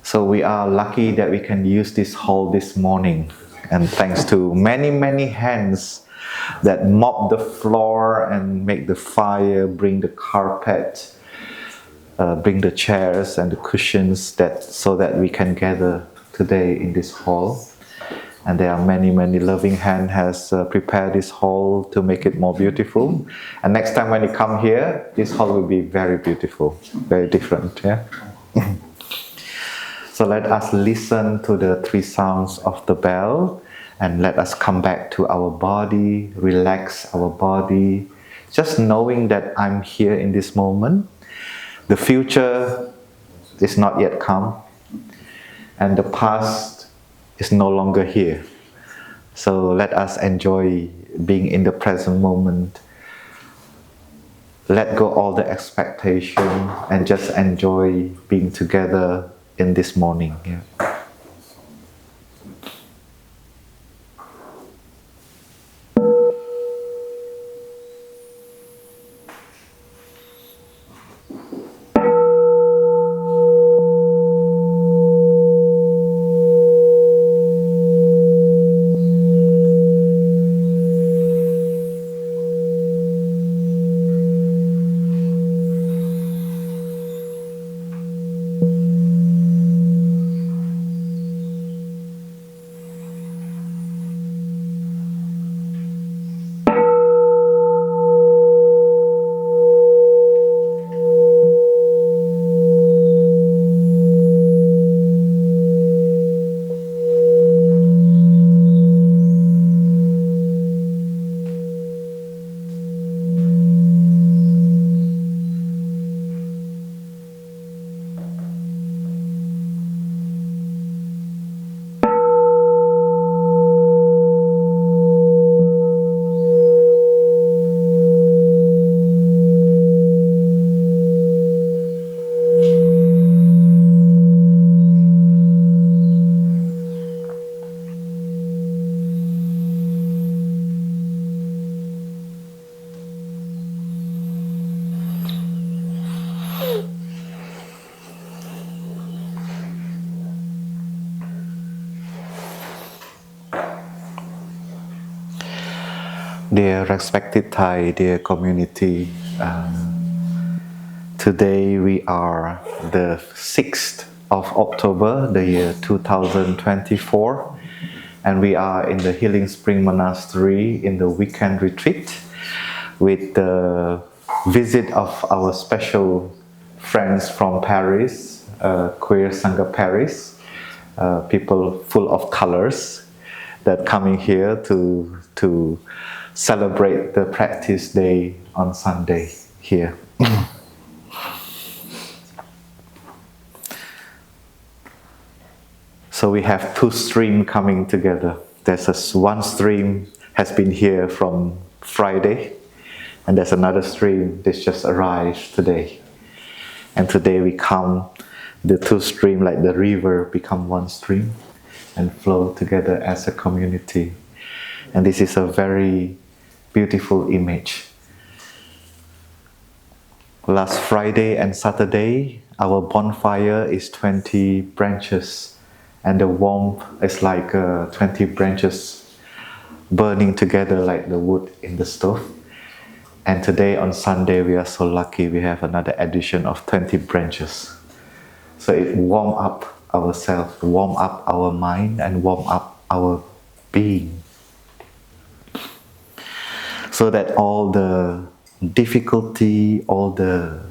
So we are lucky that we can use this hall this morning. And thanks to many, many hands that mop the floor and make the fire, bring the carpet, bring the chairs and the cushions so that we can gather today in this hall. And there are many, many loving hands has prepared this hall to make it more beautiful. And next time when you come here, this hall will be very beautiful, very different. Yeah. So let us listen to the 3 sounds of the bell, and let us come back to our body, relax our body, just knowing that I'm here in this moment. The future is not yet come, and the past is no longer here. So let us enjoy being in the present moment. Let go all the expectation and just enjoy being together in this morning. Yeah. Dear respected Thai, dear community, today we are the 6th of October, the year 2024, and we are in the Healing Spring Monastery in the weekend retreat with the visit of our special friends from Paris, Queer Sangha Paris, people full of colors that coming here to celebrate the practice day on Sunday here. So we have 2 streams coming together. There's one stream has been here from Friday, and there's another stream that just arrived today. And today we come, the 2 streams like the river become 1 stream and flow together as a community. And this is a very beautiful image. Last Friday and Saturday, our bonfire is 20 branches, and the warmth is like 20 branches burning together like the wood in the stove. And today on Sunday, we are so lucky we have another addition of 20 branches. So it warm up ourselves, warm up our mind, and warm up our being. So that all the difficulty, all the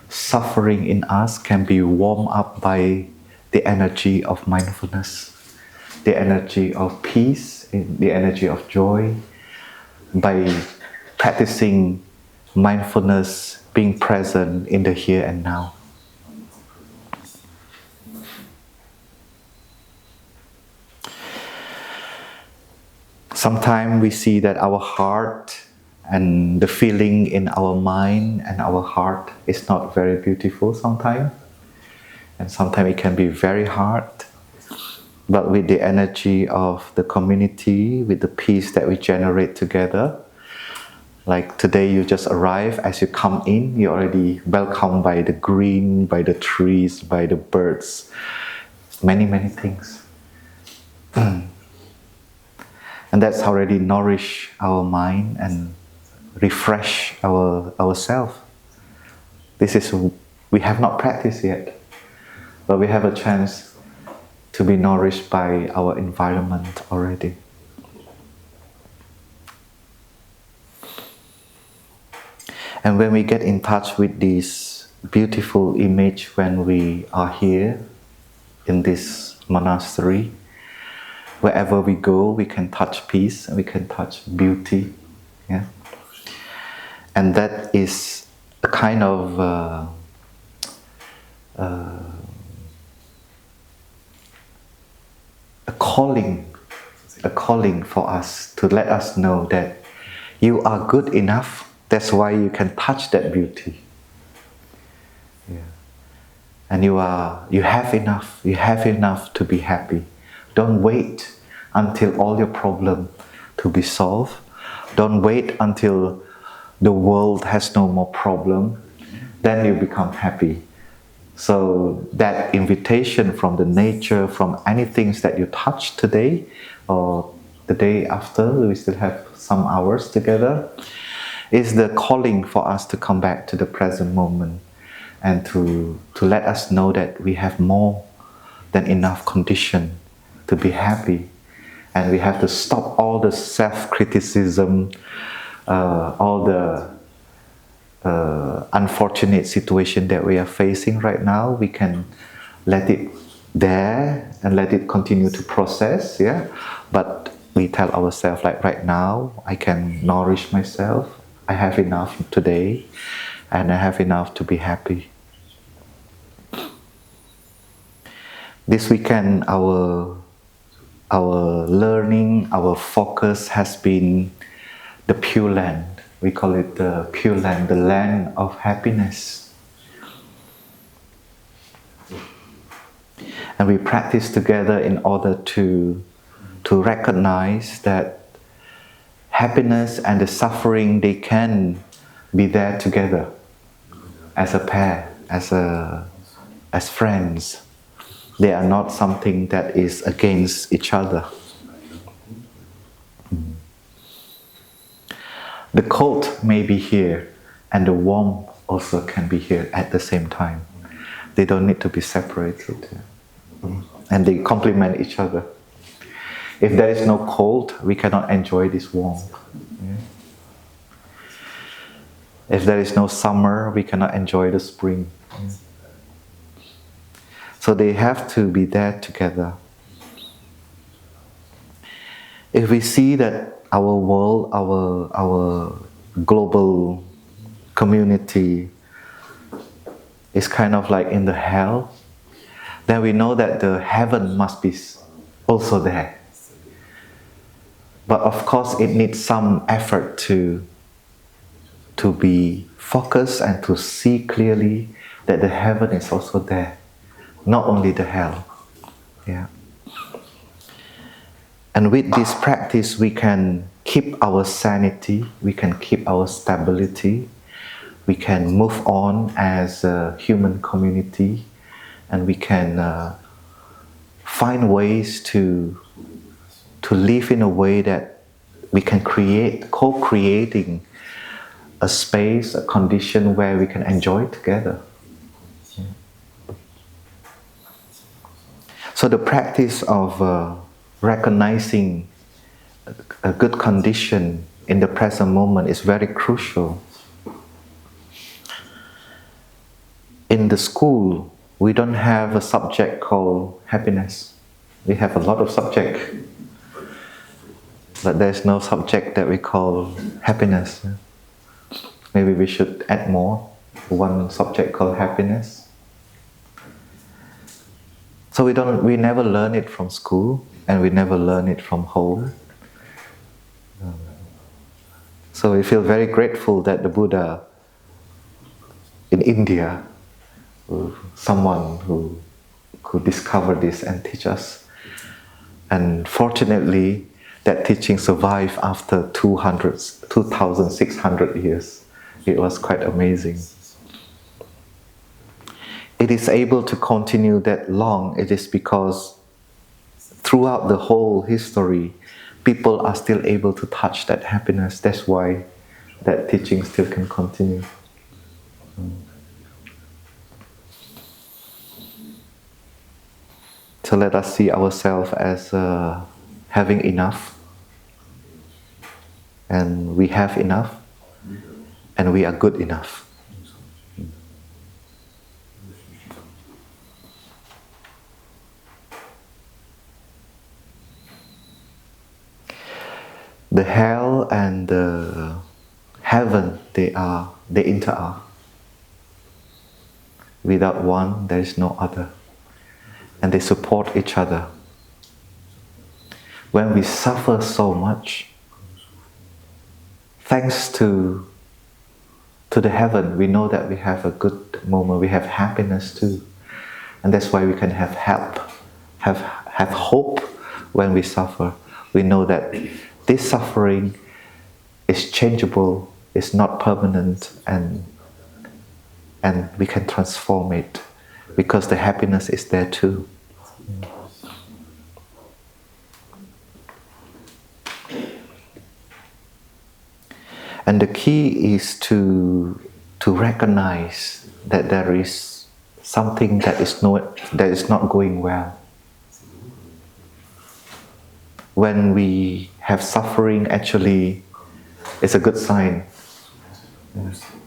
suffering in us can be warmed up by the energy of mindfulness, the energy of peace, the energy of joy, by practicing mindfulness, being present in the here and now. Sometimes we see that our heart and the feeling in our mind and our heart is not very beautiful sometimes. And sometimes it can be very hard. But with the energy of the community, with the peace that we generate together, Like today you just arrive, as you come in, you're already welcomed by the green, by the trees, by the birds, many, many things. And that's already nourish our mind and refresh ourselves. This is, we have not practiced yet, but we have a chance to be nourished by our environment already. And when we get in touch with this beautiful image when we are here in this monastery, wherever we go, we can touch peace and we can touch beauty. Yeah? And that is a kind of a calling for us to let us know that you are good enough. That's why you can touch that beauty. Yeah. And you have enough to be happy. Don't wait until all your problems to be solved. Don't wait until the world has no more problem. Then you become happy. So that invitation from the nature, from anything that you touch today or the day after, we still have some hours together, is the calling for us to come back to the present moment and to let us know that we have more than enough condition to be happy. And we have to stop all the self-criticism, all the unfortunate situation that we are facing right now. We can let it there and let it continue to process, yeah. But we tell ourselves, like, right now I can nourish myself. I have enough today, and I have enough to be happy. This weekend, our learning, our focus has been the Pure Land. We call it the Pure Land, the land of happiness. And we practice together in order to recognize that happiness and the suffering, they can be there together as a pair, as friends. They are not something that is against each other. The cold may be here and the warmth also can be here at the same time. They don't need to be separated. And they complement each other. If there is no cold, we cannot enjoy this warmth. If there is no summer, we cannot enjoy the spring. So they have to be there together. If we see that our world, our global community is kind of like in the hell, then we know that the heaven must be also there. But of course it needs some effort to be focused and to see clearly that the heaven is also there, not only the hell. Yeah. And with this practice, we can keep our sanity, we can keep our stability, we can move on as a human community, and we can find ways to live in a way that we can co-creating a space, a condition where we can enjoy together. So the practice of recognizing a good condition in the present moment is very crucial. In the school, we don't have a subject called happiness. We have a lot of subjects, but there's no subject that we call happiness. Maybe we should add more, one subject called happiness. So we never learn it from school, and we never learn it from home. So we feel very grateful that the Buddha in India, someone who discovered this and teach us. And fortunately, that teaching survived after 2,600 years. It was quite amazing. It is able to continue that long. It is because throughout the whole history, people are still able to touch that happiness. That's why that teaching still can continue. So let us see ourselves as having enough, and we have enough, and we are good enough. The hell and the heaven, they interact. Without one, there is no other. And they support each other. When we suffer so much, thanks to the heaven, we know that we have a good moment, we have happiness too. And that's why we can have help, have hope when we suffer. We know that this suffering is changeable, is not permanent, and we can transform it because the happiness is there too. And the key is to recognize that there is something that is not going well. When we have suffering, actually, it's a good sign.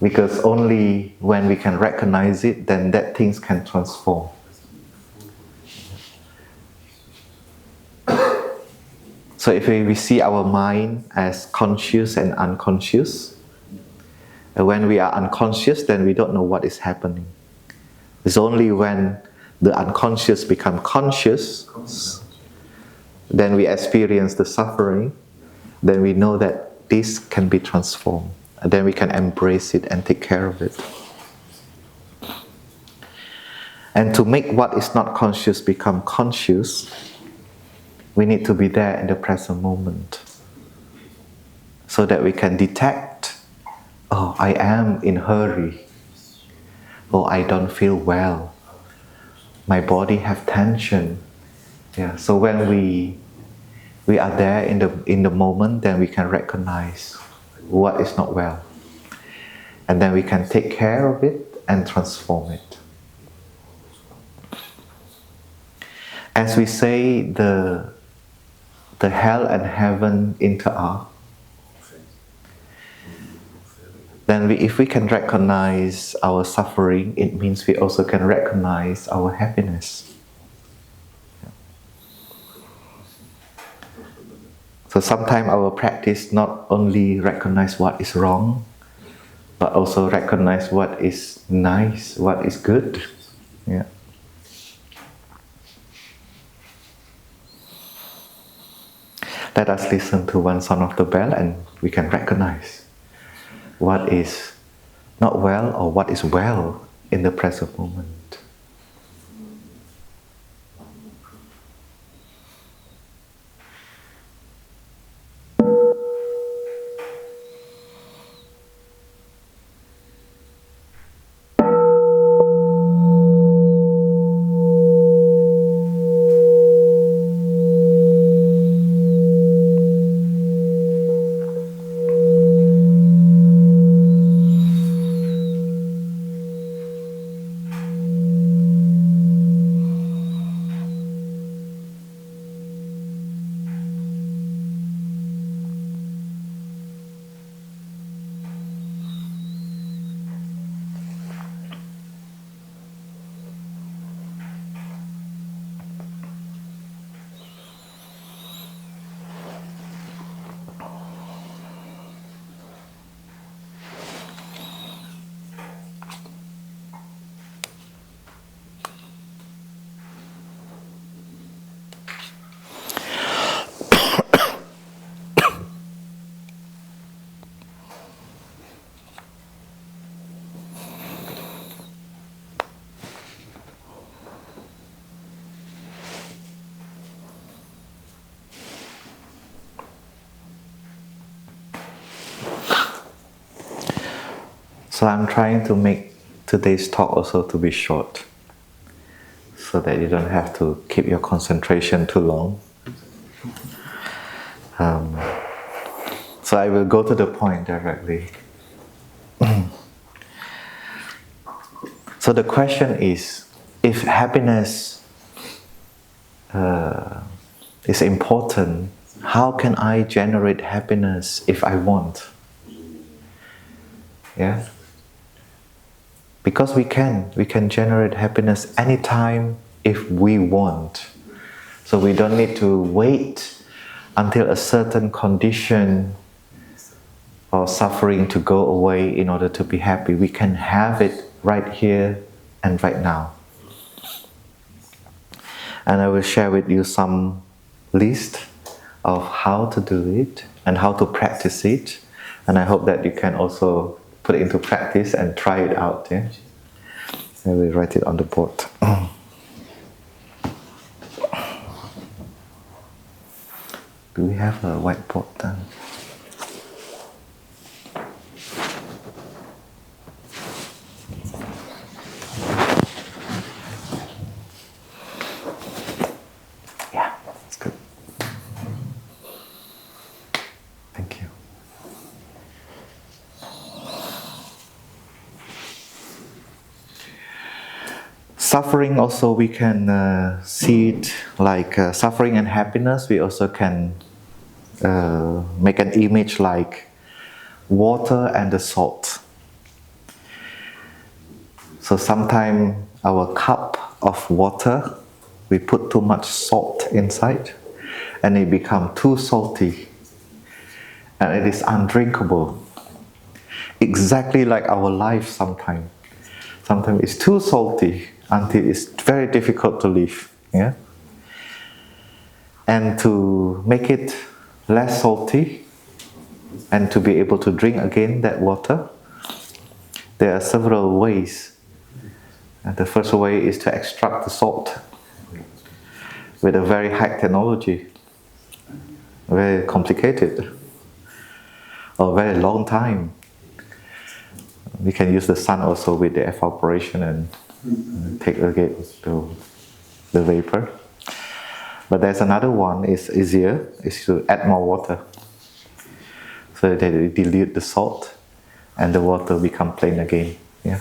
Because only when we can recognize it, then that things can transform. So if we see our mind as conscious and unconscious, when we are unconscious, then we don't know what is happening. It's only when the unconscious becomes conscious, then we experience the suffering, then we know that this can be transformed. And then we can embrace it and take care of it. And to make what is not conscious become conscious, we need to be there in the present moment. So that we can detect, oh, I am in hurry. Oh, I don't feel well. My body have tension. Yeah. So when we are there in the moment, then we can recognize what is not well. And then we can take care of it and transform it. As we say, the hell and heaven interact, then if we can recognize our suffering, it means we also can recognize our happiness. So sometimes our practice not only recognize what is wrong, but also recognize what is nice, what is good. Yeah. Let us listen to one sound of the bell and we can recognize what is not well or what is well in the present moment. So I'm trying to make today's talk also to be short, so that you don't have to keep your concentration too long. So I will go to the point directly. So the question is, if happiness is important, how can I generate happiness if I want? Yeah? Because we can generate happiness anytime if we want. So we don't need to wait until a certain condition or suffering to go away in order to be happy. We can have it right here and right now. And I will share with you some list of how to do it and how to practice it. And I hope that you can also put it into practice and try it out. Yeah? I will write it on the board. Do we have a whiteboard then? Yeah, that's good. Thank you. Suffering also we can see it like suffering and happiness. We also can make an image like water and the salt. So sometimes our cup of water, we put too much salt inside and it becomes too salty and it is undrinkable. Exactly like our life sometimes. Sometimes it's too salty until it's very difficult to live. Yeah? And to make it less salty and to be able to drink again that water, there are several ways. And the first way is to extract the salt with a very high technology, very complicated, or very long time. We can use the sun also with the evaporation and take again the vapor. But there's another one, is easier, is to add more water. So that you dilute the salt and the water become plain again. Yeah.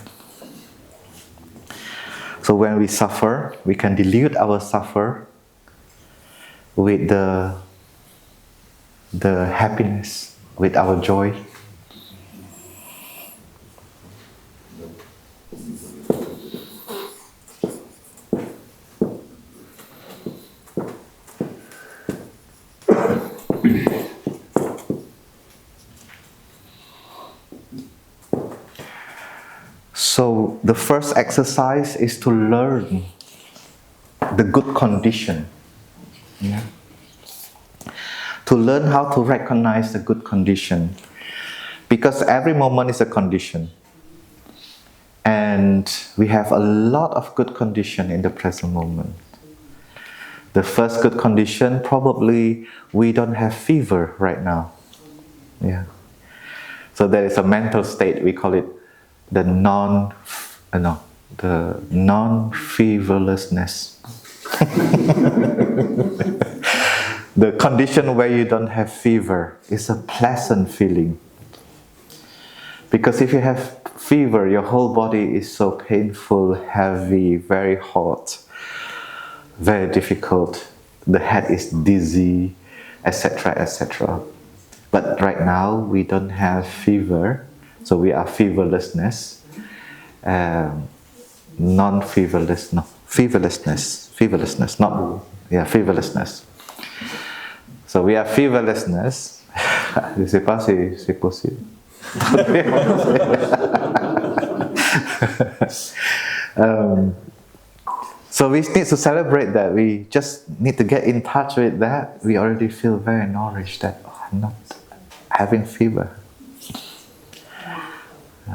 So when we suffer, we can dilute our suffer with the happiness, with our joy. So the first exercise is to learn the good condition. Yeah? To learn how to recognize the good condition. Because every moment is a condition. And we have a lot of good condition in the present moment. The first good condition, probably we don't have fever right now. Yeah. So there is a mental state, we call it the non-feverlessness. The condition where you don't have fever is a pleasant feeling. Because if you have fever, your whole body is so painful, heavy, very hot, very difficult. The head is dizzy, etc., etc. But right now we don't have fever. So we are feverlessness, feverlessness. So we are feverlessness. Je ne sais pas si c'est possible. So we need to celebrate that. We just need to get in touch with that. We already feel very nourished that I'm not having fever.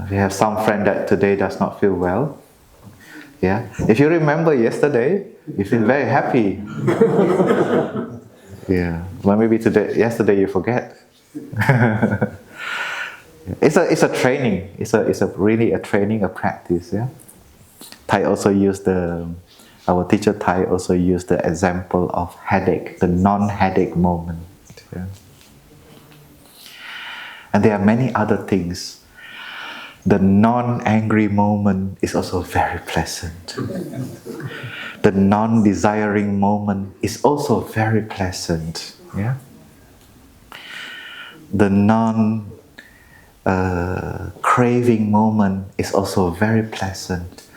We have some friend that today does not feel well. Yeah. If you remember yesterday, you feel very happy. Yeah. Well, maybe yesterday you forget. It's a training. It's a really a training, a practice. Yeah. Thai also use our teacher Thai also used the example of headache, the non-headache moment. Yeah. And there are many other things. The non-angry moment is also very pleasant. The non-desiring moment is also very pleasant. Yeah. The craving moment is also very pleasant.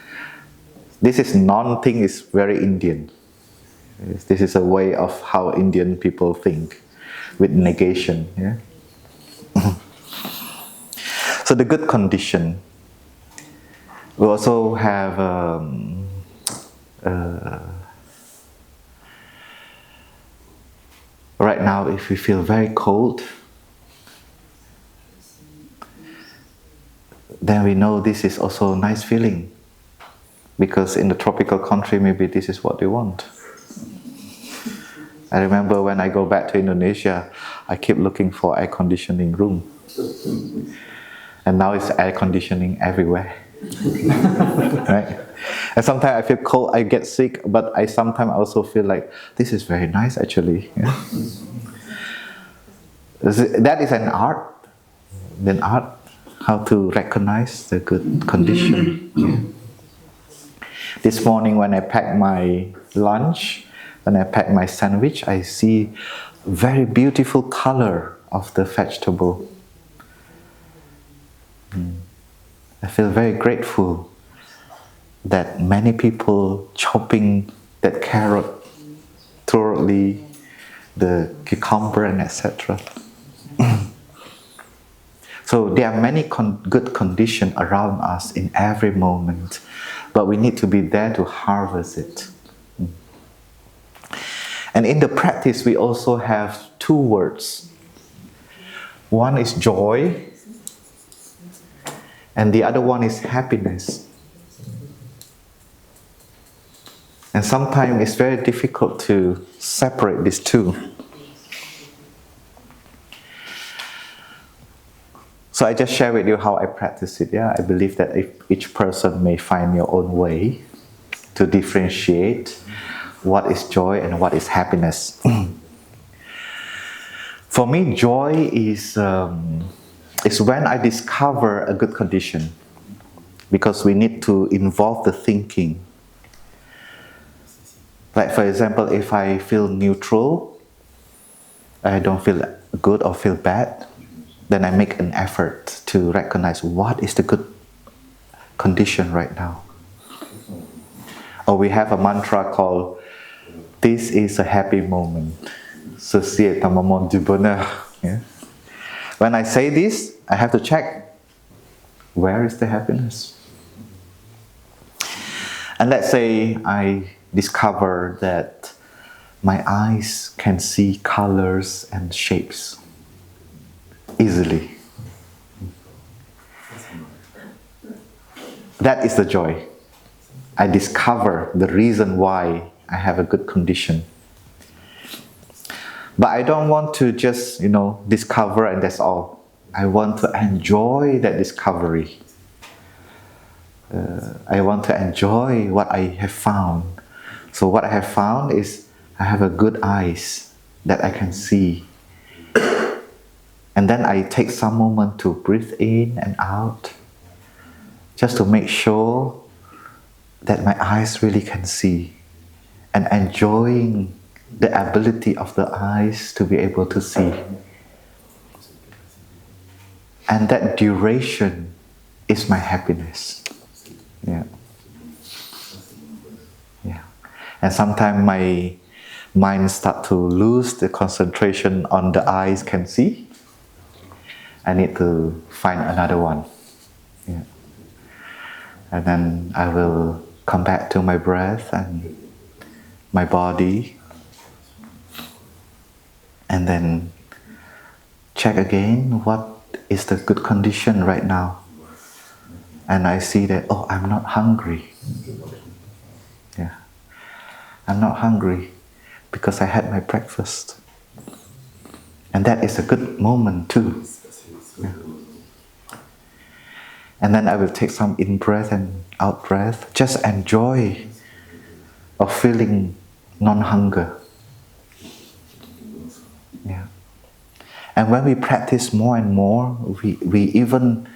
This is non-thing is very Indian. This is a way of how Indian people think, with negation. Yeah. So the good condition. We also have right now, if we feel very cold, then we know this is also a nice feeling. Because in the tropical country, maybe this is what they want. I remember when I go back to Indonesia, I keep looking for air conditioning room. And now it's air conditioning everywhere. Right? And sometimes I feel cold, I get sick, but I sometimes also feel like, this is very nice actually. Yeah? That is an art. An art, how to recognize the good condition. Yeah. This morning when I packed my lunch, when I packed my sandwich, I see very beautiful color of the vegetable. I feel very grateful that many people chopping that carrot thoroughly, the cucumber and etc. So there are many good conditions around us in every moment, but we need to be there to harvest it. And in the practice, we also have two words. One is joy, and the other one is happiness. And sometimes it's very difficult to separate these two. So I just share with you how I practice it. Yeah, I believe that if each person may find your own way to differentiate what is joy and what is happiness. For me, joy is when I discover a good condition, because we need to involve the thinking. Like for example, if I feel neutral, I don't feel good or feel bad, then I make an effort to recognize what is the good condition right now. Or we have a mantra called, this is a happy moment. Yeah. When I say this, I have to check, where is the happiness? And let's say I discover that my eyes can see colors and shapes easily. That is the joy. I discover the reason why I have a good condition. But I don't want to just, discover and that's all. I want to enjoy that discovery. I want to enjoy what I have found. So what I have found is I have a good eyes that I can see. And then I take some moment to breathe in and out, just to make sure that my eyes really can see, and enjoying the ability of the eyes to be able to see. And that duration is my happiness. Yeah. Yeah. And sometimes my mind starts to lose the concentration on the eyes can see. I need to find another one. Yeah. And then I will come back to my breath and my body. And then check again what is the good condition right now. And I see that, I'm not hungry. Yeah. I'm not hungry because I had my breakfast. And that is a good moment too. Yeah. And then I will take some in breath and out breath. Just enjoy of feeling non-hunger. Yeah. And when we practice more and more, we even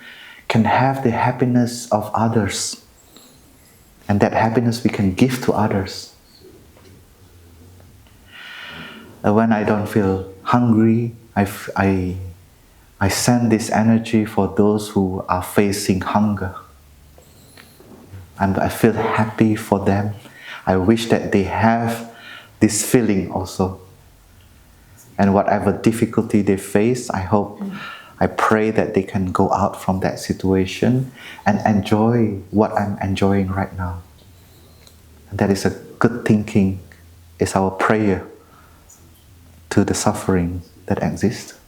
can have the happiness of others. And that happiness we can give to others. When I don't feel hungry, I send this energy for those who are facing hunger. And I feel happy for them. I wish that they have this feeling also. And whatever difficulty they face, I pray that they can go out from that situation and enjoy what I'm enjoying right now. And that is a good thinking. It's our prayer to the suffering that exists.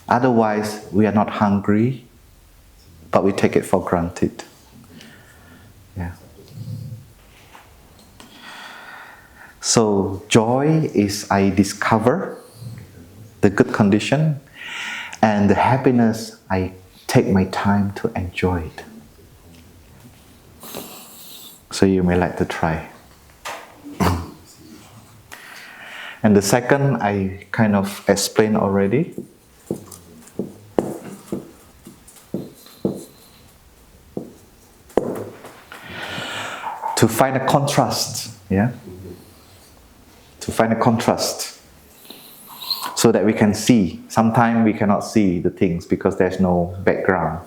Otherwise, we are not hungry, but we take it for granted. Yeah. So joy is I discover the good condition, and the happiness I take my time to enjoy it. So you may like to try. And the second I kind of explained already. To find a contrast, yeah? To find a contrast so that we can see. Sometimes we cannot see the things because there's no background.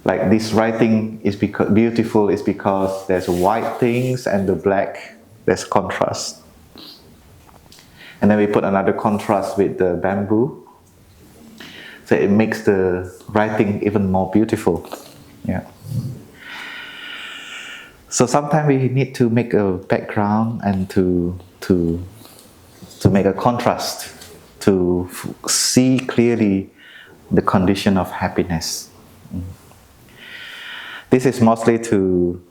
Like this writing is beautiful is because there's white things and the black, there's contrast. And then we put another contrast with the bamboo. So it makes the writing even more beautiful. Yeah. So sometimes we need to make a background and to make a contrast, to see clearly the condition of happiness. This is mostly to,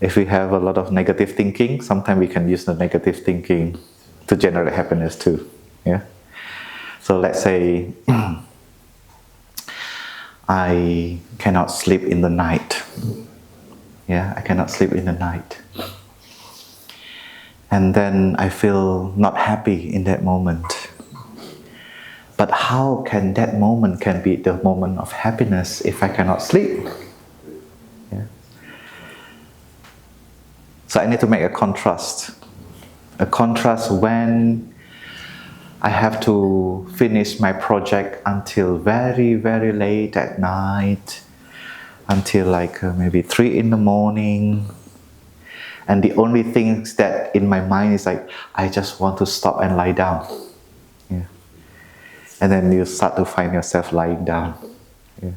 if we have a lot of negative thinking, sometimes we can use the negative thinking to generate happiness too. Yeah. So let's say I cannot sleep in the night. Yeah, I cannot sleep in the night. And then I feel not happy in that moment. But how can that moment can be the moment of happiness if I cannot sleep? Yeah. So I need to make a contrast. A contrast when I have to finish my project until very, very late at night, until like maybe 3 in the morning. And the only things that in my mind is like, I just want to stop and lie down. Yeah. And then you start to find yourself lying down. Yeah.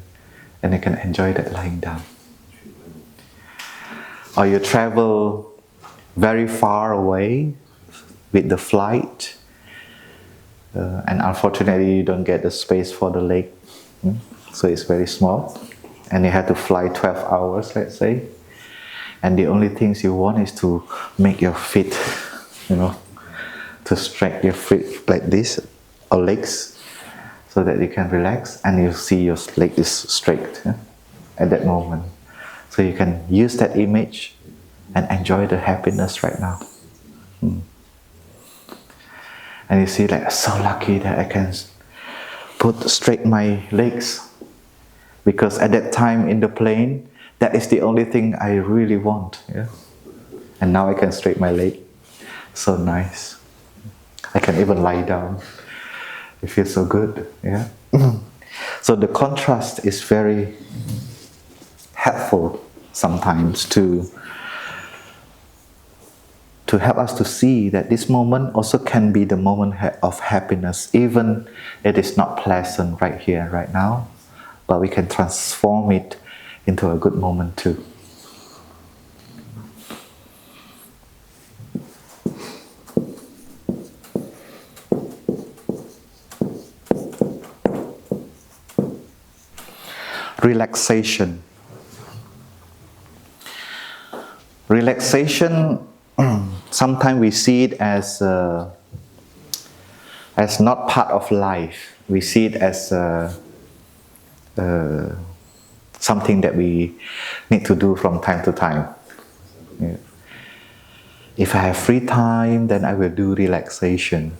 And you can enjoy that lying down. Or you travel very far away with the flight. And unfortunately, you don't get the space for the leg, so it's very small. And you have to fly 12 hours, let's say. And the only things you want is to make your feet, to stretch your feet like this, or legs, so that you can relax and you see your leg is straight at that moment. So you can use that image and enjoy the happiness right now. And you see, like, I'm so lucky that I can put straight my legs. Because at that time in the plane, that is the only thing I really want. Yeah? And now I can straighten my leg. So nice. I can even lie down. It feels so good. Yeah. So the contrast is very helpful sometimes to help us to see that this moment also can be the moment of happiness, even it is not pleasant right here, right now, but we can transform it into a good moment too. Relaxation. Relaxation, sometimes we see it as as not part of life. We see it as something that we need to do from time to time. Yeah. If I have free time, then I will do relaxation.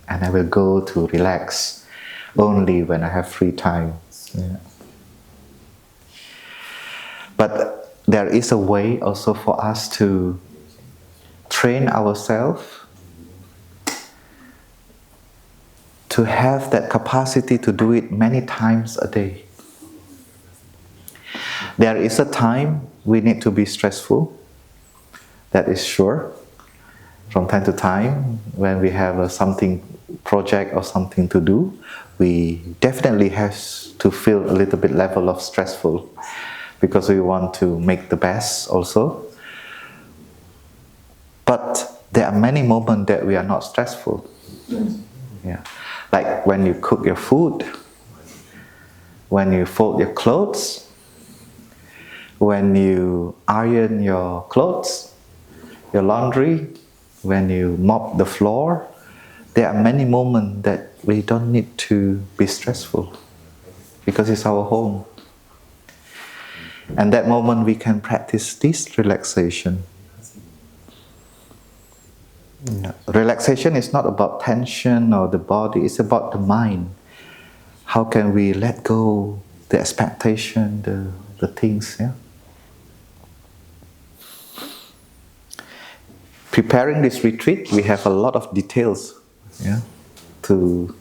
And I will go to relax only when I have free time. Yeah. But there is a way also for us to train ourselves to have that capacity to do it many times a day. There is a time we need to be stressful, that is sure. From time to time, when we have a project or something to do, we definitely have to feel a little bit level of stressful because we want to make the best also. But there are many moments that we are not stressful. Yeah. Like when you cook your food, when you fold your clothes, when you iron your clothes, your laundry, when you mop the floor, there are many moments that we don't need to be stressful because it's our home. And that moment we can practice this relaxation. Yeah. Relaxation is not about tension or the body, it's about the mind. How can we let go the expectation, the things, yeah? Preparing this retreat, we have a lot of details, yeah, to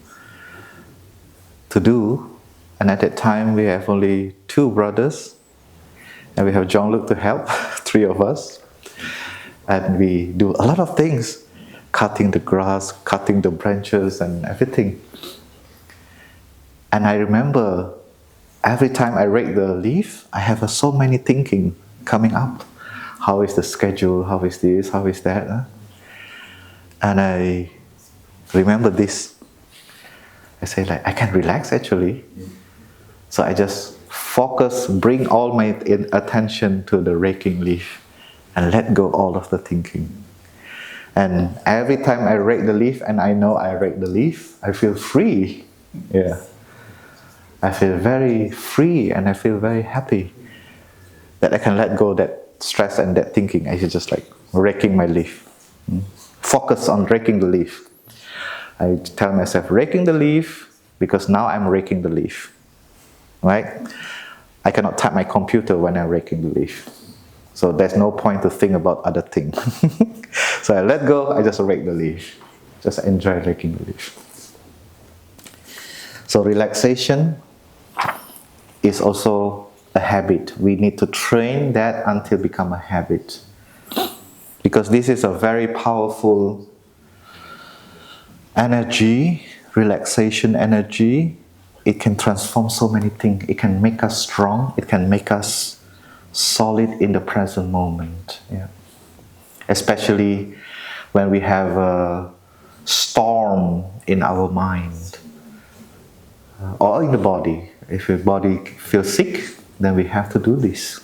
do. And at that time, we have only 2 brothers, and we have Jean-Luc to help, 3 of us. And we do a lot of things, cutting the grass, cutting the branches, and everything. And I remember every time I rake the leaf, I have so many thinking coming up. How is the schedule? How is this? How is that? Huh? And I remember this. I say like, I can relax actually. So I just focus, bring all my attention to the raking leaf and let go all of the thinking. And every time I rake the leaf and I know I rake the leaf, I feel free. Yeah. I feel very free and I feel very happy that I can let go that stress and that thinking. I just like raking my leaf. Focus on raking the leaf. I tell myself, raking the leaf, because now I'm raking the leaf. Right? I cannot tap my computer when I'm raking the leaf. So there's no point to think about other things. So I let go, I just rake the leaf. Just enjoy raking the leaf. So relaxation is also a habit. We need to train that until become a habit. Because this is a very powerful energy, relaxation energy. It can transform so many things. It can make us strong. It can make us solid in the present moment. Yeah. Especially when we have a storm in our mind or in the body. If your body feels sick, then we have to do this.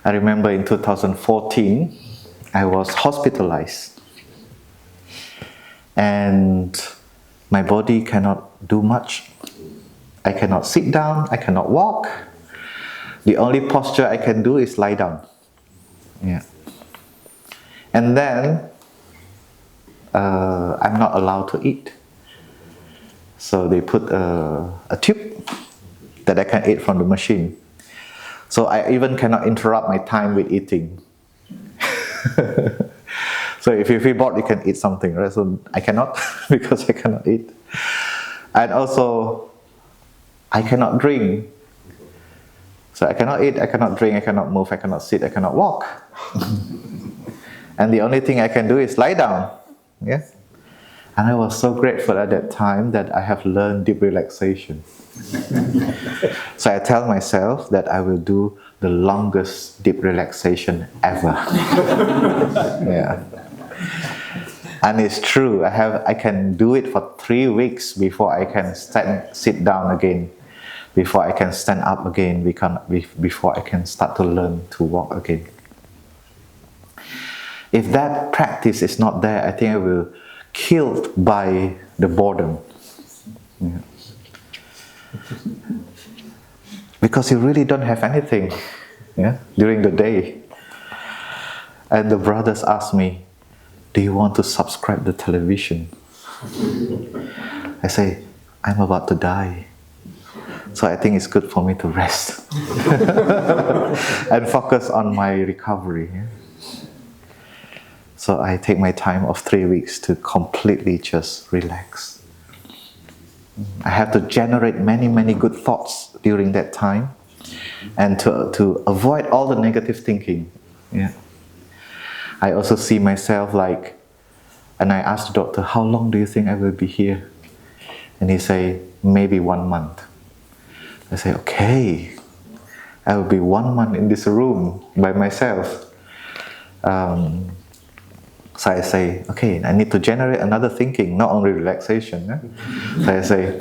I remember in 2014, I was hospitalized. And my body cannot do much. I cannot sit down, I cannot walk. The only posture I can do is lie down. Yeah. And then, I'm not allowed to eat. So they put a tube that I can eat from the machine. So I even cannot interrupt my time with eating. So if you feel bored, you can eat something, right? So I cannot, because I cannot eat. And also, I cannot drink. So I cannot eat, I cannot drink, I cannot move, I cannot sit, I cannot walk. And the only thing I can do is lie down. Yeah? And I was so grateful at that time that I have learned deep relaxation. So I tell myself that I will do the longest deep relaxation ever. Yeah. And it's true, I can do it for 3 weeks before I can sit down again, before I can stand up again, before I can start to learn to walk again. If that practice is not there, I think I will killed by the boredom. Yeah. Because you really don't have anything, yeah, during the day. And the brothers asked me, do you want to subscribe the television? I say, I'm about to die. So I think it's good for me to rest and focus on my recovery. Yeah? So I take my time of 3 weeks to completely just relax. I have to generate many good thoughts during that time, and to avoid all the negative thinking. Yeah. I also see myself like, and I asked the doctor, how long do you think I will be here? And he say, maybe 1 month. I say, okay, I will be 1 month in this room by myself. So I say, okay, I need to generate another thinking, not only relaxation. Eh? So I say,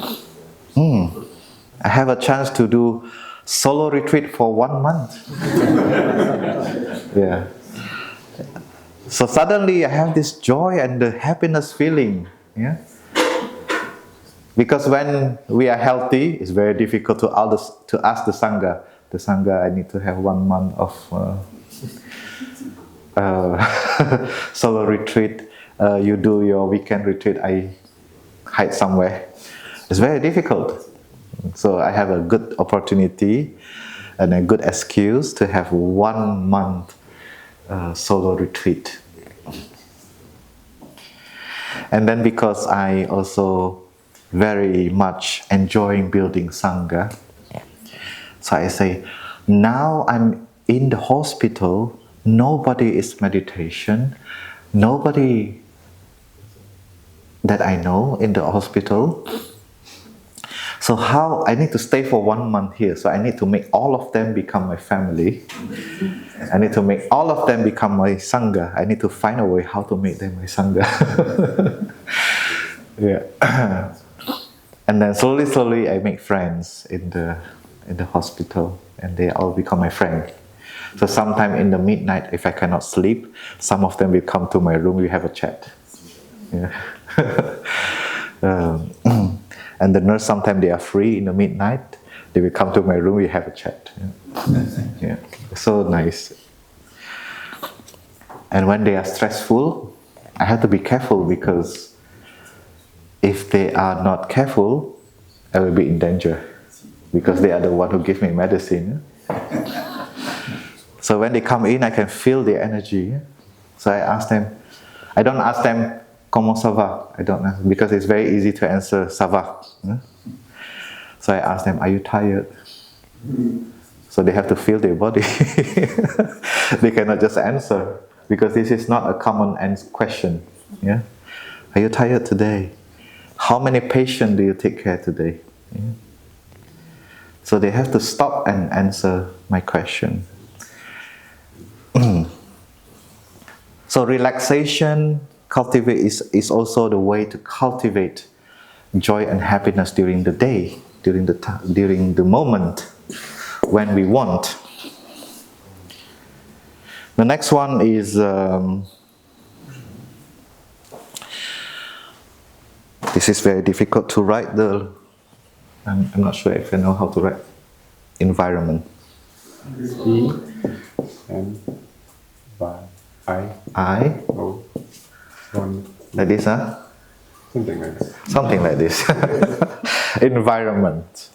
I have a chance to do solo retreat for 1 month. Yeah. So suddenly I have this joy and the happiness feeling. Yeah. Because when we are healthy, it's very difficult to ask the Sangha. The Sangha, I need to have 1 month of solo retreat. You do your weekend retreat, I hide somewhere. It's very difficult. So I have a good opportunity and a good excuse to have 1 month solo retreat. And then because I also very much enjoying building Sangha, so I say, now I'm in the hospital, nobody is meditation, nobody that I know in the hospital. So how I need to stay for 1 month here, so I need to make all of them become my family. I need to make all of them become my Sangha. I need to find a way how to make them my Sangha. Yeah. And then slowly I make friends in the hospital, and they all become my friend. So sometime in the midnight, if I cannot sleep, some of them will come to my room, we have a chat. Yeah. And the nurse, sometimes they are free in the midnight, they will come to my room, we have a chat. Yeah. Yeah. So nice. And when they are stressful, I have to be careful, because if they are not careful, I will be in danger, because they are the one who give me medicine. So when they come in, I can feel the energy. So I ask them, I don't ask them, comment ça va? I don't know, because it's very easy to answer, ça va. So I ask them, are you tired? So they have to feel their body. They cannot just answer, because this is not a common question. Yeah? Are you tired today? How many patients do you take care today? Yeah? So they have to stop and answer my question. So relaxation is also the way to cultivate joy and happiness during the day, during the moment when we want. The next one is this is very difficult to write. I'm not sure if I know how to write. Environment. E and I. Oh, one. Like this, huh? Something like that. Something like this. Environment.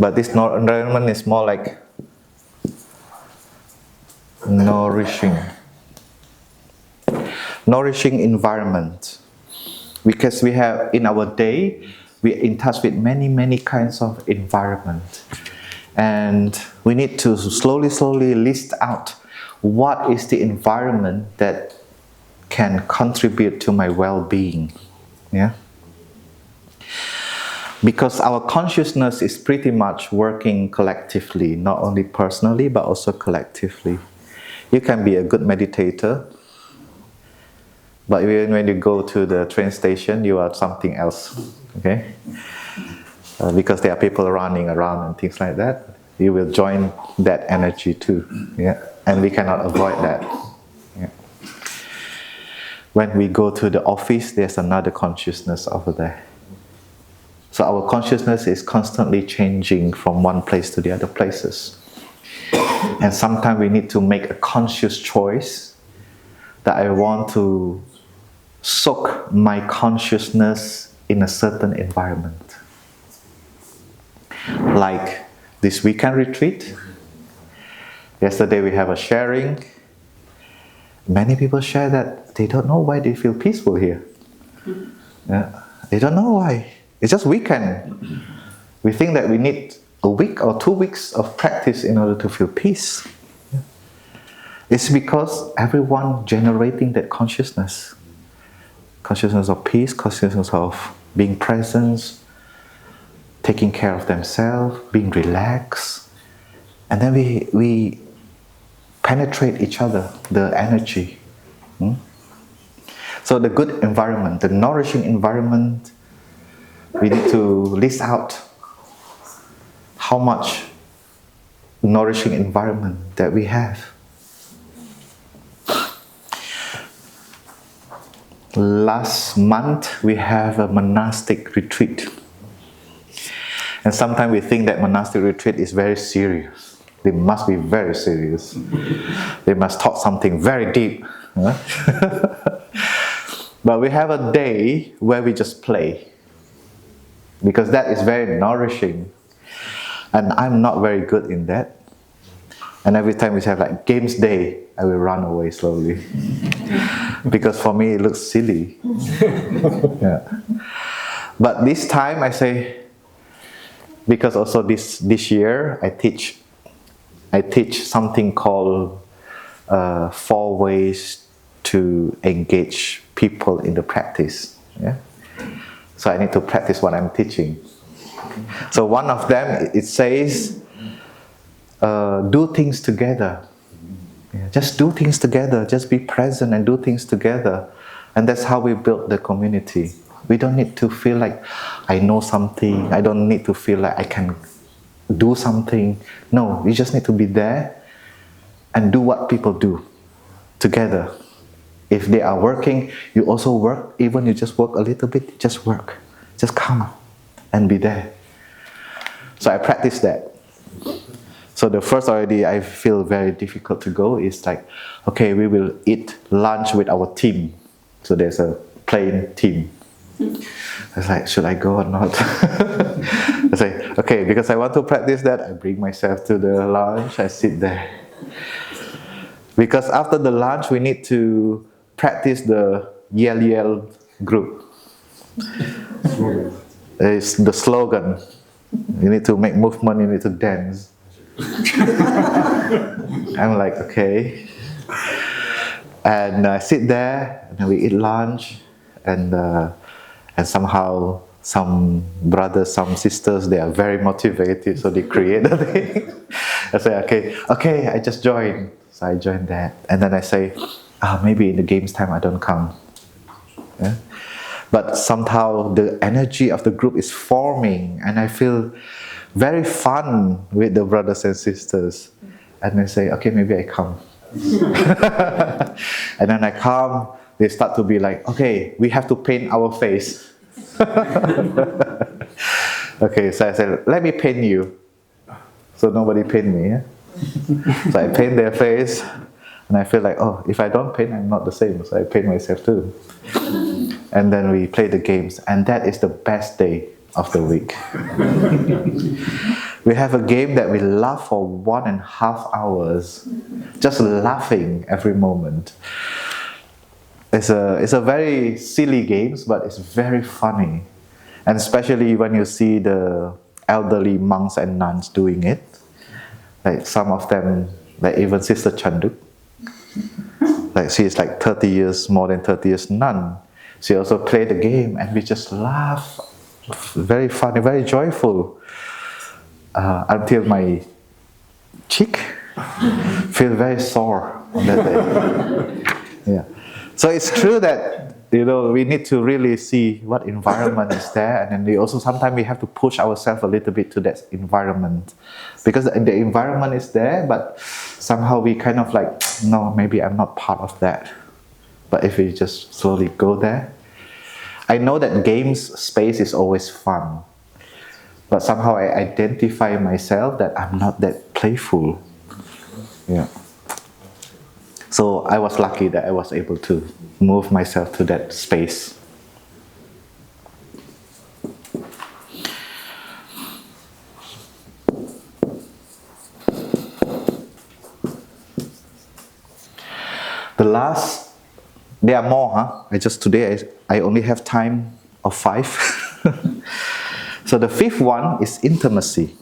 But this environment is more like nourishing environment, because we have in our day, we're in touch with many kinds of environment, and we need to slowly list out what is the environment that can contribute to my well-being. Yeah, because our consciousness is pretty much working collectively, not only personally but also collectively. You can be a good meditator, but even when you go to the train station, you are something else, okay? Because there are people running around and things like that, you will join that energy too, yeah? And we cannot avoid that. Yeah. When we go to the office, there's another consciousness over there. So our consciousness is constantly changing from one place to the other places. And sometimes we need to make a conscious choice that I want to soak my consciousness in a certain environment. Like this weekend retreat. Yesterday we have a sharing. Many people share that they don't know why they feel peaceful here. Yeah. They don't know why. It's just weekend. We think that we need a week or 2 weeks of practice in order to feel peace. Yeah. It's because everyone generating that consciousness. Consciousness of peace, consciousness of being present, taking care of themselves, being relaxed. And then we penetrate each other, the energy. So the good environment, the nourishing environment, we need to list out how much nourishing environment that we have. Last month we have a monastic retreat. And sometimes we think that monastic retreat is very serious. They must be very serious. They must talk something very deep. But we have a day where we just play. Because that is very nourishing. And I'm not very good in that. And every time we have like games day, I will run away slowly. Because for me it looks silly. Yeah. But this time I say, because also this year I teach something called 4 ways to engage people in the practice. Yeah? So I need to practice what I'm teaching. So one of them, it says, do things together. Yeah, just do things together. Just be present and do things together. And that's how we build the community. We don't need to feel like I know something. I don't need to feel like I can do something. No, you just need to be there and do what people do together. If they are working, you also work. Even you just work a little bit, just work. Just come and be there. So I practice that. So the first already I feel very difficult to go is like, okay, we will eat lunch with our team. So there's a playing team. I was like, should I go or not? I say, okay, because I want to practice that, I bring myself to the lunch, I sit there. Because after the lunch, we need to practice the yell group. It's the slogan. You need to make movement, you need to dance. I'm like, okay. And I sit there, and then we eat lunch, and somehow some brothers, some sisters, they are very motivated, so they create the thing. I say, okay, I just joined. So I joined that. And then I say, maybe in the games time I don't come. Yeah? But somehow the energy of the group is forming, and I feel very fun with the brothers and sisters. And I say, okay, maybe I come. And then I come, they start to be like, okay, we have to paint our face. Okay, so I said, let me paint you. So nobody paint me. Yeah? So I paint their face, and I feel like, oh, if I don't paint, I'm not the same. So I paint myself too. And then we play the games, and that is the best day of the week. We have a game that we laugh for 1.5 hours, just laughing every moment. It's a very silly game, but it's very funny. And especially when you see the elderly monks and nuns doing it. Like some of them, like even Sister Chanduk. Like she is like 30 years, more than 30 years nun. She also played the game, and we just laugh. Very funny, very joyful. Until my cheek feel very sore on that day. Yeah. So it's true that we need to really see what environment is there, and then we also sometimes we have to push ourselves a little bit to that environment, because the environment is there, but somehow we kind of like, no, maybe I'm not part of that. But if we just slowly go there, I know that games space is always fun, but somehow I identify myself that I'm not that playful. Yeah. So I was lucky that I was able to move myself to that space. The last, there are more, huh? I only have time of 5. So the 5th one is intimacy.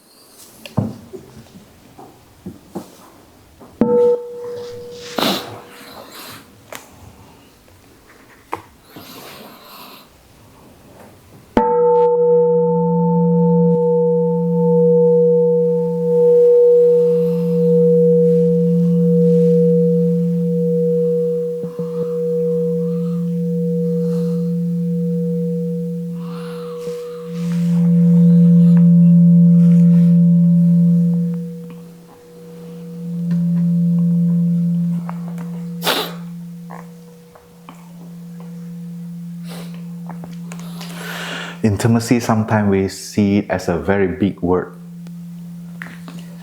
Intimacy, sometimes we see it as a very big word,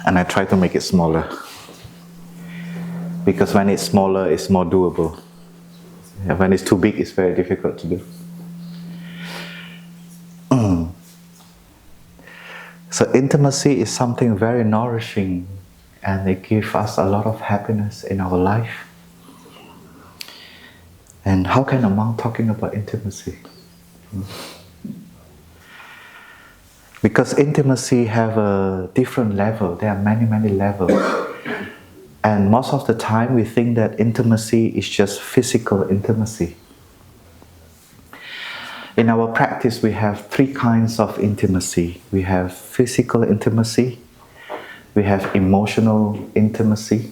and I try to make it smaller, because when it's smaller, it's more doable. Yeah, when it's too big, it's very difficult to do. So intimacy is something very nourishing, and it gives us a lot of happiness in our life. And how can a monk talking about intimacy? Because intimacy have a different level. There are many, many levels. And most of the time we think that intimacy is just physical intimacy. In our practice, we have 3 kinds of intimacy. We have physical intimacy, we have emotional intimacy,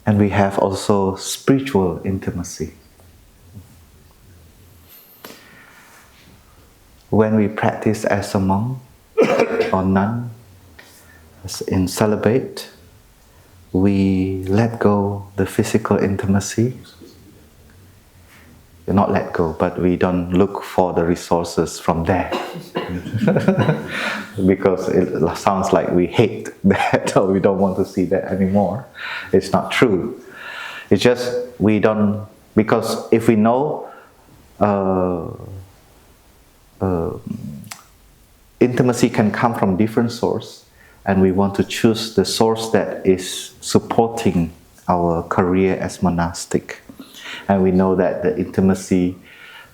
and we have also spiritual intimacy. When we practice as a monk or nun, as in celibate, we let go the physical intimacy. Not let go, but we don't look for the resources from there. Because it sounds like we hate that or we don't want to see that anymore. It's not true. It's just we don't, because if we know intimacy can come from different sources, and we want to choose the source that is supporting our career as monastic. And we know that the intimacy,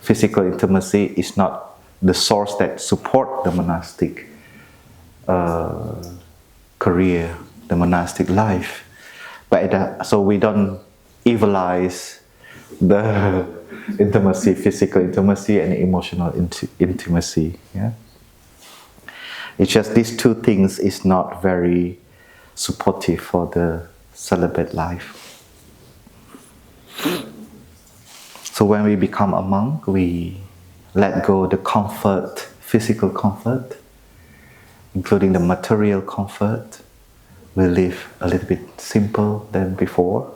physical intimacy, is not the source that support the monastic career, the monastic life. But so we don't evilize the intimacy, physical intimacy and emotional intimacy. Yeah? It's just these 2 things is not very supportive for the celibate life. So when we become a monk, we let go the comfort, physical comfort, including the material comfort. We live a little bit simple than before.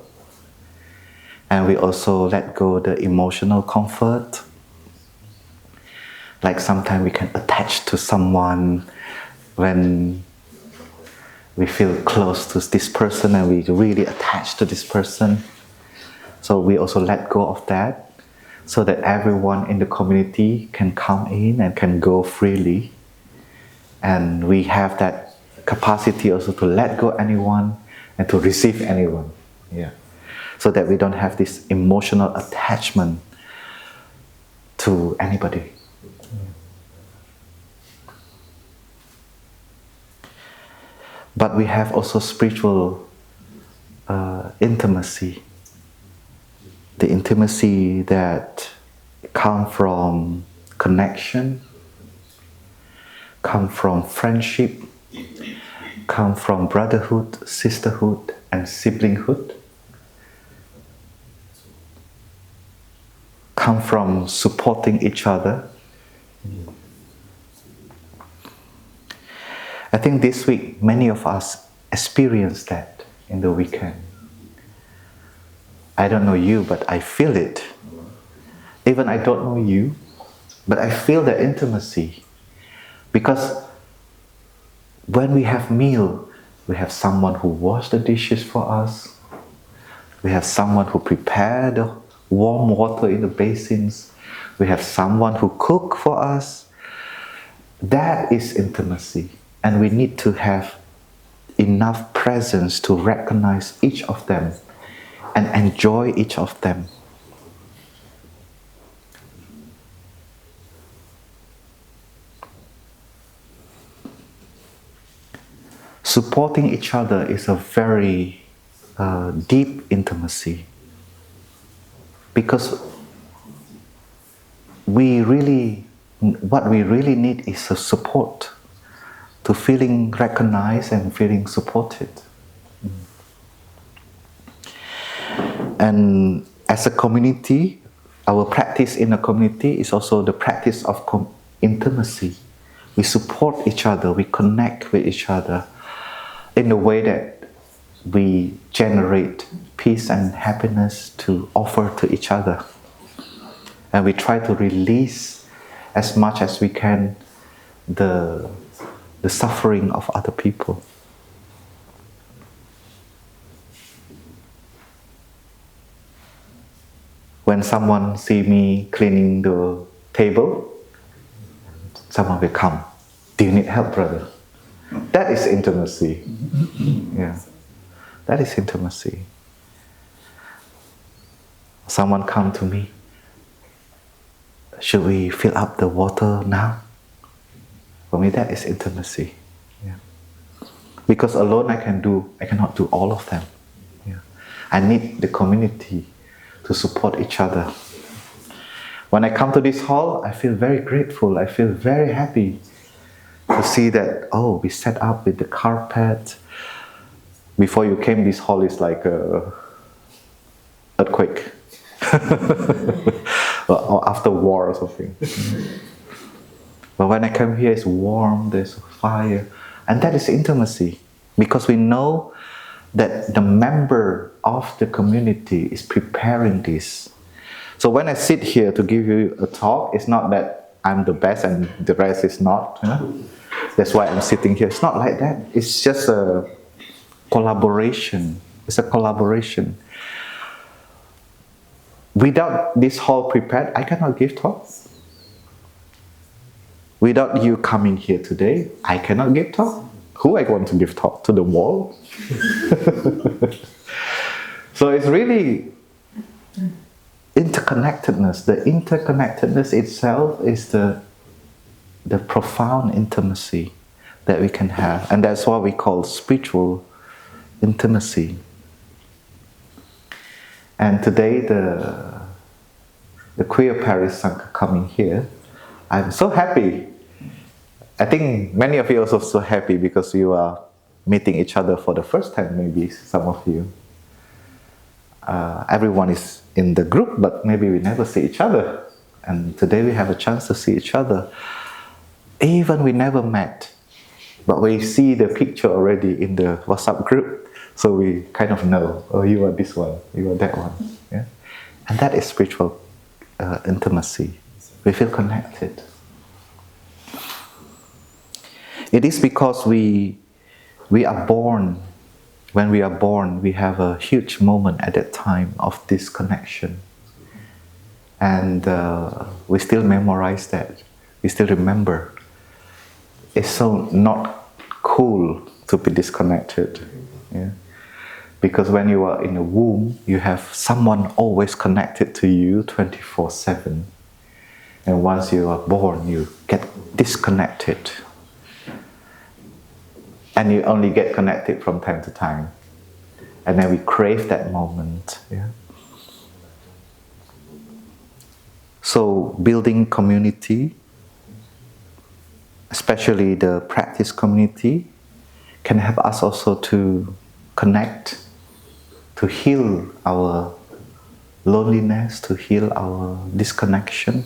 And we also let go the emotional comfort. Like sometimes we can attach to someone when we feel close to this person and we really attach to this person. So we also let go of that, so that everyone in the community can come in and can go freely. And we have that capacity also to let go anyone and to receive anyone. Yeah. So that we don't have this emotional attachment to anybody. But we have also spiritual intimacy. The intimacy that comes from connection, come from friendship, come from brotherhood, sisterhood, and siblinghood, come from supporting each other. I think this week many of us experienced that in the weekend. I don't know you, but I feel it. Even I don't know you, but I feel the intimacy. Because when we have meal, we have someone who wash the dishes for us. We have someone who prepare the warm water in the basins. We have someone who cook for us. That is intimacy. And we need to have enough presence to recognize each of them and enjoy each of them. Supporting each other is a very deep intimacy, because what we really need is a support, to feeling recognized and feeling supported. And as a community, our practice in a community is also the practice of intimacy. We support each other, we connect with each other in a way that we generate peace and happiness to offer to each other. And we try to release as much as we can the suffering of other people. When someone see me cleaning the table, someone will come. Do you need help, brother? That is intimacy. Yeah, that is intimacy. Someone come to me. Should we fill up the water now? For me, that is intimacy. Yeah. Because alone I cannot do all of them. Yeah. I need the community to support each other. When I come to this hall, I feel very grateful. I feel very happy to see that, we set up with the carpet. Before you came, this hall is like a earthquake. Or after war or something. But when I come here, it's warm, there's fire. And that is intimacy. Because we know that the member of the community is preparing this. So when I sit here to give you a talk, it's not that I'm the best and the rest is not. That's why I'm sitting here. It's not like that. It's just a collaboration. It's a collaboration. Without this hall prepared, I cannot give talks. Without you coming here today, I cannot give talk. Who I want to give talk? To the wall? So it's really interconnectedness. The interconnectedness itself is the profound intimacy that we can have. And that's what we call spiritual intimacy. And today the Queer Paris Sangha coming here, I'm so happy. I think many of you are also so happy because you are meeting each other for the first time, maybe some of you. Everyone is in the group, but maybe we never see each other. And today we have a chance to see each other. Even we never met, but we see the picture already in the WhatsApp group. So we kind of know, you are this one, you are that one. Yeah? And that is spiritual intimacy. We feel connected. It is because we are born. When we are born, we have a huge moment at that time of this connection. And we still memorize that. We still remember. It's so not cool to be disconnected. Yeah? Because when you are in a womb, you have someone always connected to you 24/7. And once you are born, you get disconnected. And you only get connected from time to time. And then we crave that moment. Yeah? So building community, especially the practice community, can help us also to connect, to heal our loneliness, to heal our disconnection.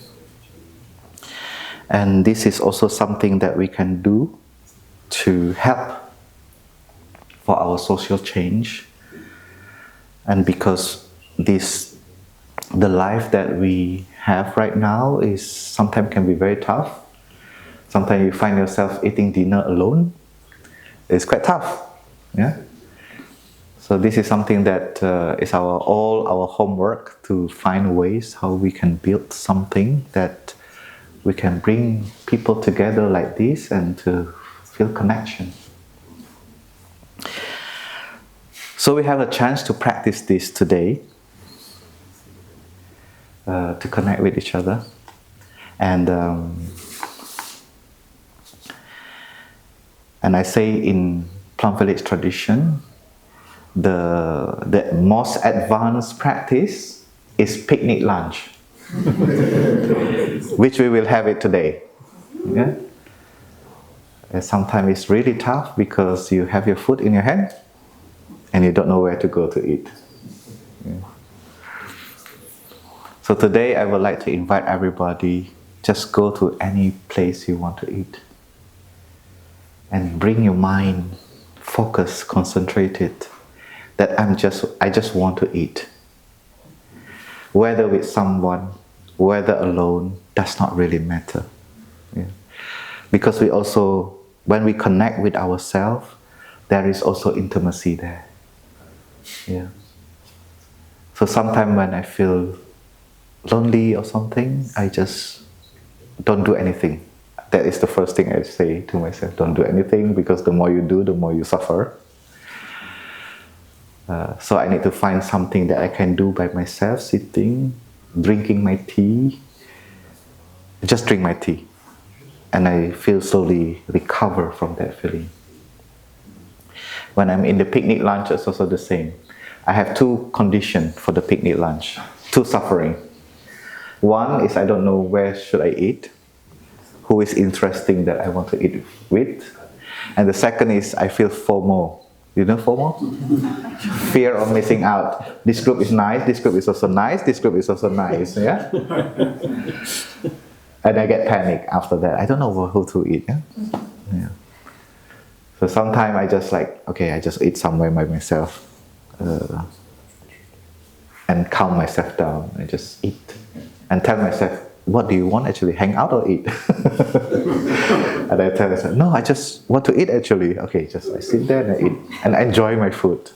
And this is also something that we can do to help for our social change. And because the life that we have right now is sometimes can be very tough. Sometimes you find yourself eating dinner alone. It's quite tough. Yeah. So this is something that is all our homework, to find ways how we can build something that we can bring people together like this and to feel connection. So we have a chance to practice this today, to connect with each other. And I say in Plum Village tradition, the most advanced practice is picnic lunch, which we will have it today. Yeah? And sometimes it's really tough because you have your food in your hand and you don't know where to go to eat. Yeah. So today I would like to invite everybody, just go to any place you want to eat and bring your mind focused, concentrated, that I just want to eat. Whether with someone, whether alone, does not really matter. Yeah. Because we also, when we connect with ourselves, there is also intimacy there. Yeah. So sometimes when I feel lonely or something, I just don't do anything. That is the first thing I say to myself, don't do anything, because the more you do, the more you suffer. So I need to find something that I can do by myself, sitting, drinking my tea, just drink my tea. And I feel slowly recover from that feeling. When I'm in the picnic lunch, it's also the same. I have two conditions for the picnic lunch, two suffering. One is I don't know where should I eat, who is interesting that I want to eat with. And the second is I feel FOMO. You know FOMO? Fear of missing out. This group is nice, this group is also nice, this group is also nice. Yeah? And I get panic after that. I don't know who to eat. Yeah? Yeah. So sometimes I just I just eat somewhere by myself and calm myself down. I just eat and tell myself, what do you want actually? Hang out or eat? And I tell myself, no, I just want to eat actually. Okay, just I sit there and I eat and I enjoy my food.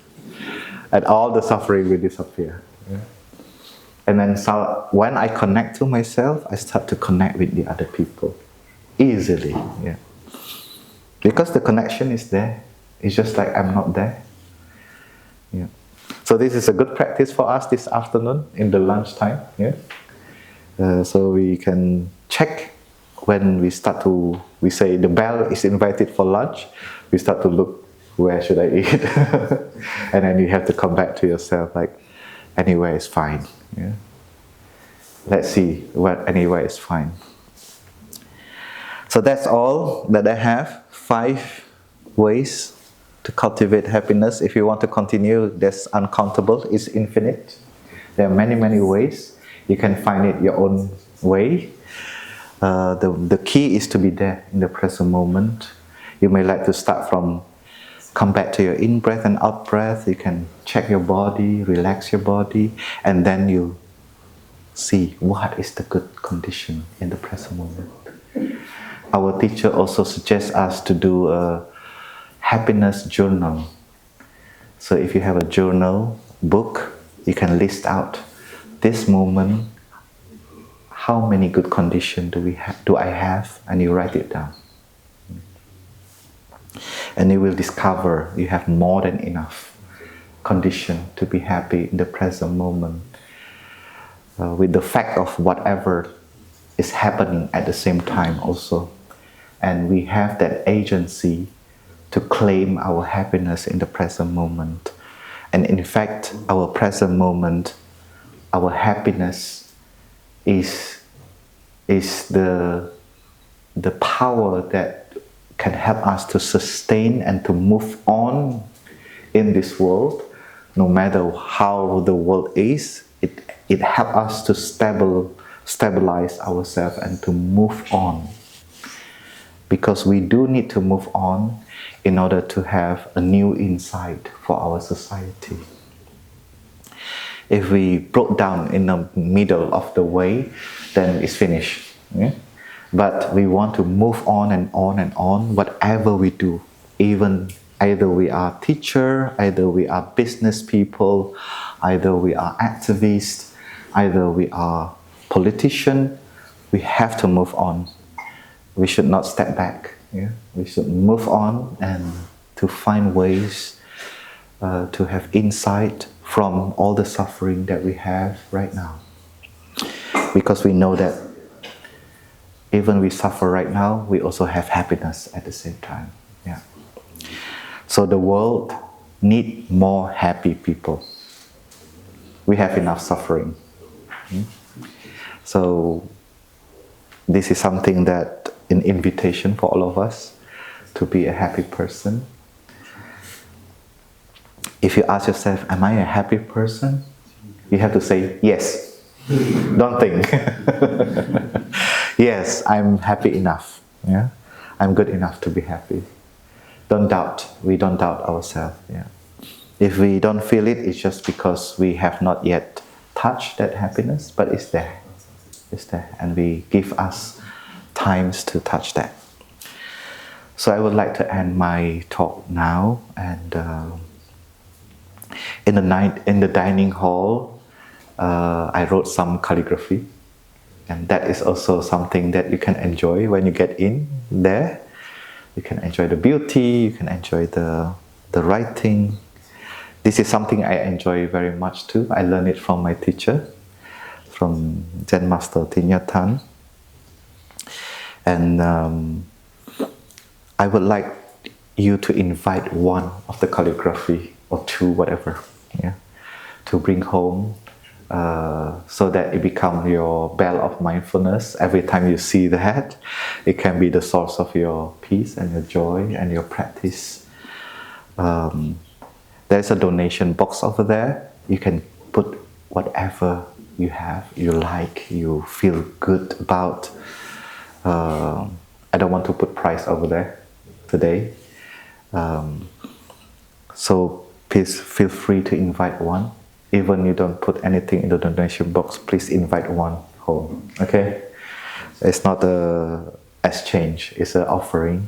And all the suffering will disappear. Yeah. And then when I connect to myself, I start to connect with the other people easily. Yeah. Because the connection is there. It's just like I'm not there. Yeah. So this is a good practice for us this afternoon in the lunchtime. Yeah. So we can check when we say the bell is invited for lunch, we start to look, where should I eat? And then you have to come back to yourself, like, anywhere is fine. Yeah? Let's see what anywhere is fine. So that's all that I have, 5 ways to cultivate happiness. If you want to continue, that's uncountable, it's infinite. There are many, many ways. You can find it your own way. The key is to be there in the present moment. You may like to start from, come back to your in-breath and out-breath. You can check your body, relax your body, and then you see what is the good condition in the present moment. Our teacher also suggests us to do a happiness journal. So if you have a journal book, you can list out this moment, how many good conditions do I have, and you write it down. And you will discover you have more than enough condition to be happy in the present moment, with the fact of whatever is happening at the same time also. And we have that agency to claim our happiness in the present moment. And in fact, our present moment, our happiness is the power that can help us to sustain and to move on in this world. No matter how the world is, it helps us to stabilize ourselves and to move on. Because we do need to move on in order to have a new insight for our society. If we broke down in the middle of the way, then it's finished. Yeah? But we want to move on and on and on, whatever we do. Even either we are teacher, either we are business people, either we are activists, either we are politician, we have to move on. We should not step back. Yeah? We should move on and to find ways to have insight from all the suffering that we have right now. Because we know that even we suffer right now, we also have happiness at the same time. Yeah. So the world needs more happy people. We have enough suffering. So this is something that an invitation for all of us to be a happy person. If you ask yourself, am I a happy person? You have to say yes. Don't think. Yes, I'm happy enough. Yeah, I'm good enough to be happy. Don't doubt. We don't doubt ourselves. Yeah. If we don't feel it, it's just because we have not yet touched that happiness, but it's there. It's there, and we give us times to touch that. So I would like to end my talk now, and in the dining hall, I wrote some calligraphy, and that is also something that you can enjoy when you get in there. You can enjoy the beauty, you can enjoy the writing. This is something I enjoy very much too. I learned it from my teacher, from Zen Master Tinya Tan. And I would like you to invite one of the calligraphy or two, whatever, yeah, to bring home so that it becomes your bell of mindfulness. Every time you see that, it can be the source of your peace and your joy and your practice. There's a donation box over there. You can put whatever you have, you like, you feel good about. I don't want to put price over there today. So please feel free to invite one. Even you don't put anything in the donation box, please invite one home. Okay? It's not a exchange, it's an offering.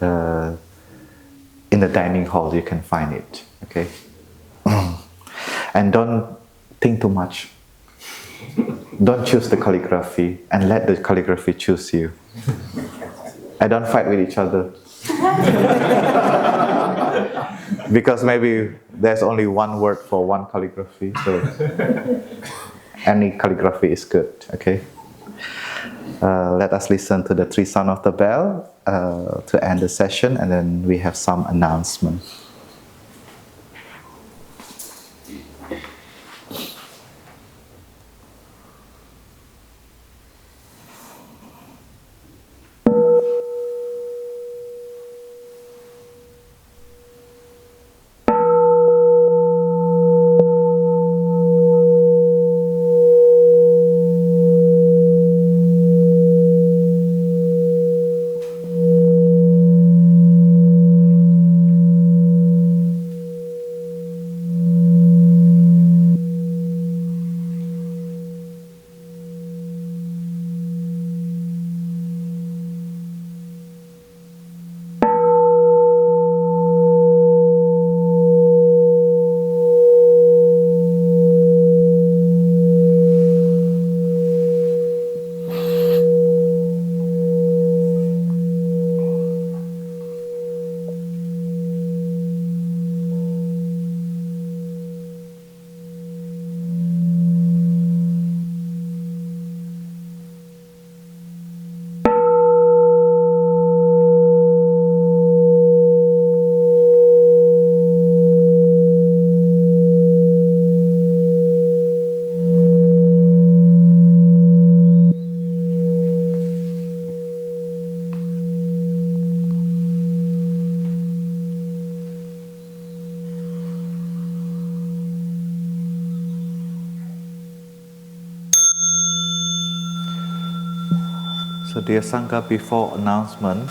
In the dining hall you can find it. Okay? And don't think too much. Don't choose the calligraphy and let the calligraphy choose you. I don't fight with each other. Because maybe there's only one word for one calligraphy, so any calligraphy is good, okay? Let us listen to the three sounds of the bell to end the session, and then we have some announcement. So dear Sangha, before announcement,